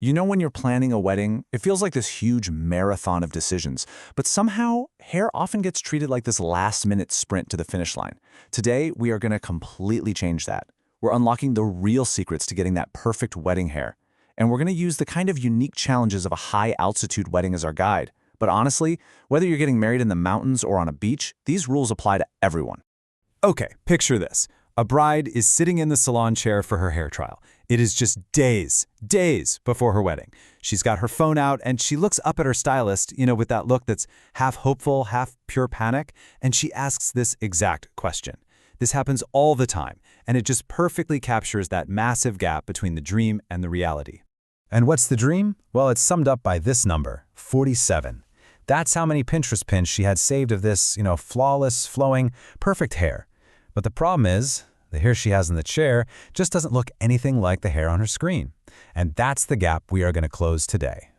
You know, when you're planning a wedding, it feels like this huge marathon of decisions, but somehow hair often gets treated like this last-minute sprint to the finish line. Today, we are going to completely change that. We're unlocking the real secrets to getting that perfect wedding hair. And we're going to use the kind of unique challenges of a high-altitude wedding as our guide. But honestly, whether you're getting married in the mountains or on a beach, these rules apply to everyone. Okay, picture this. A bride is sitting in the salon chair for her hair trial. It is just days before her wedding. She's got her phone out and she looks up at her stylist, with that look that's half hopeful, half pure panic, and she asks this exact question. This happens all the time, and it just perfectly captures that massive gap between the dream and the reality. And what's the dream? Well, it's summed up by this number, 47. That's how many Pinterest pins she had saved of this, flawless, flowing, perfect hair. But the problem is, the hair she has in the chair just doesn't look anything like the hair on her screen. And that's the gap we are going to close today.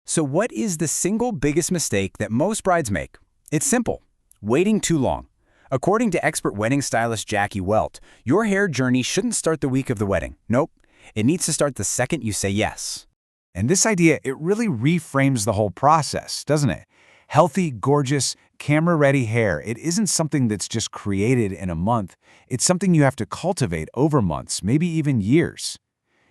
So what is the single biggest mistake that most brides make? It's simple: waiting too long. According to expert wedding stylist Jackie Welt, your hair journey shouldn't start the week of the wedding. Nope, it needs to start the second you say yes. And this idea, it really reframes the whole process, doesn't it? Healthy, gorgeous, camera-ready hair, it isn't something that's just created in a month. It's something you have to cultivate over months, maybe even years.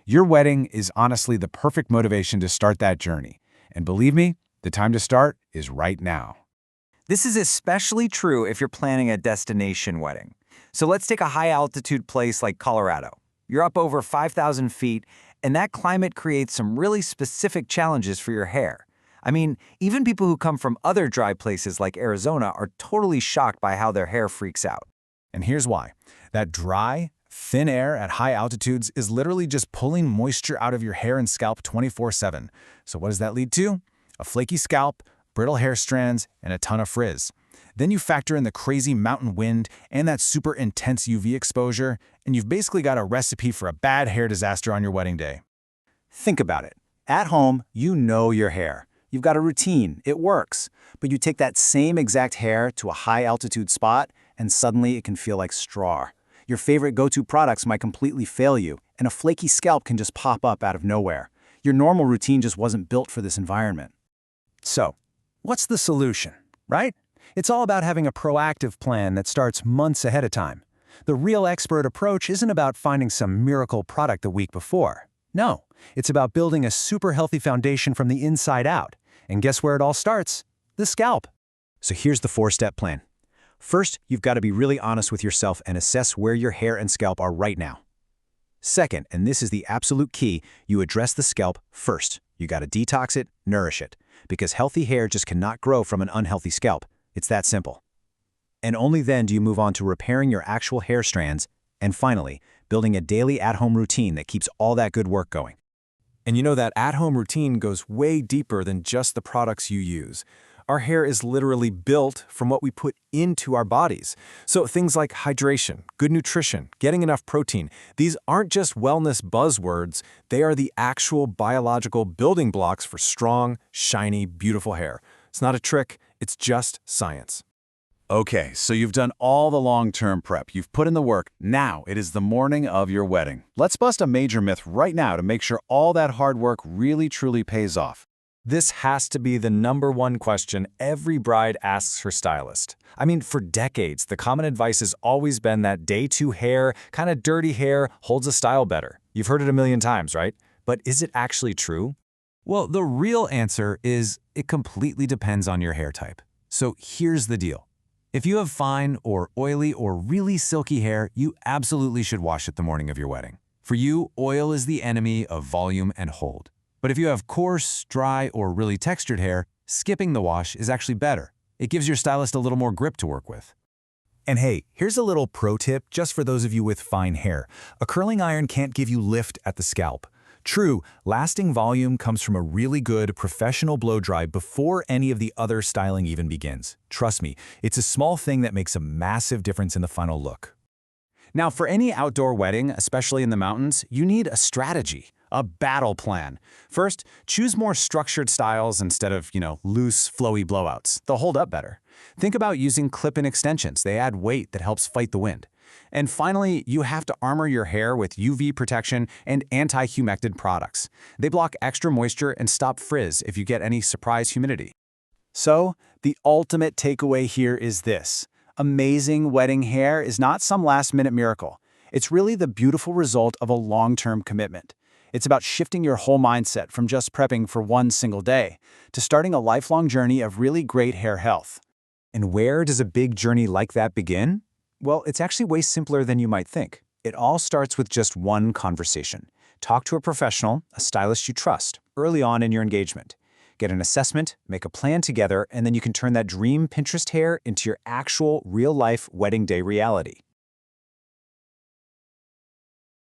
Your wedding is honestly the perfect motivation to start that journey. And believe me, the time to start is right now. This is especially true if you're planning a destination wedding. So let's take a high-altitude place like Colorado. You're up over 5,000 feet, and that climate creates some really specific challenges for your hair. I mean, even people who come from other dry places like Arizona are totally shocked by how their hair freaks out. And here's why. That dry, thin air at high altitudes is literally just pulling moisture out of your hair and scalp 24/7. So what does that lead to? A flaky scalp, brittle hair strands, and a ton of frizz. Then you factor in the crazy mountain wind and that super intense UV exposure, and you've basically got a recipe for a bad hair disaster on your wedding day. Think about it. At home, you know your hair. You've got a routine, it works. But you take that same exact hair to a high-altitude spot, and suddenly it can feel like straw. Your favorite go-to products might completely fail you, and a flaky scalp can just pop up out of nowhere. Your normal routine just wasn't built for this environment. So, what's the solution, right? It's all about having a proactive plan that starts months ahead of time. The real expert approach isn't about finding some miracle product the week before. No, it's about building a super healthy foundation from the inside out. And guess where it all starts? The scalp. So here's the 4-step plan. First, you've got to be really honest with yourself and assess where your hair and scalp are right now. Second, and this is the absolute key, you address the scalp first. You got to detox it, nourish it, because healthy hair just cannot grow from an unhealthy scalp. It's that simple. And only then do you move on to repairing your actual hair strands, and finally, building a daily at-home routine that keeps all that good work going. And that at-home routine goes way deeper than just the products you use. Our hair is literally built from what we put into our bodies. So things like hydration, good nutrition, getting enough protein, these aren't just wellness buzzwords, they are the actual biological building blocks for strong, shiny, beautiful hair. It's not a trick, it's just science. Okay, so you've done all the long-term prep. You've put in the work. Now it is the morning of your wedding. Let's bust a major myth right now to make sure all that hard work really truly pays off. This has to be the #1 question every bride asks her stylist. I mean, for decades, the common advice has always been that day 2 hair, kind of dirty hair, holds a style better. You've heard it a million times, right? But is it actually true? Well, the real answer is it completely depends on your hair type. So here's the deal. If you have fine or oily or really silky hair, you absolutely should wash it the morning of your wedding. For you, oil is the enemy of volume and hold. But if you have coarse, dry, or really textured hair, skipping the wash is actually better. It gives your stylist a little more grip to work with. And hey, here's a little pro tip just for those of you with fine hair. A curling iron can't give you lift at the scalp. True, lasting volume comes from a really good professional blow dry before any of the other styling even begins. Trust me, it's a small thing that makes a massive difference in the final look. Now, for any outdoor wedding, especially in the mountains, you need a strategy, a battle plan. First, choose more structured styles instead of, loose, flowy blowouts. They'll hold up better. Think about using clip-in extensions. They add weight that helps fight the wind. And finally, you have to armor your hair with UV protection and anti-humectant products. They block extra moisture and stop frizz if you get any surprise humidity. So, the ultimate takeaway here is this. Amazing wedding hair is not some last-minute miracle. It's really the beautiful result of a long-term commitment. It's about shifting your whole mindset from just prepping for one single day to starting a lifelong journey of really great hair health. And where does a big journey like that begin? Well, it's actually way simpler than you might think. It all starts with just one conversation. Talk to a professional, a stylist you trust, early on in your engagement. Get an assessment, make a plan together, and then you can turn that dream Pinterest hair into your actual real-life wedding day reality.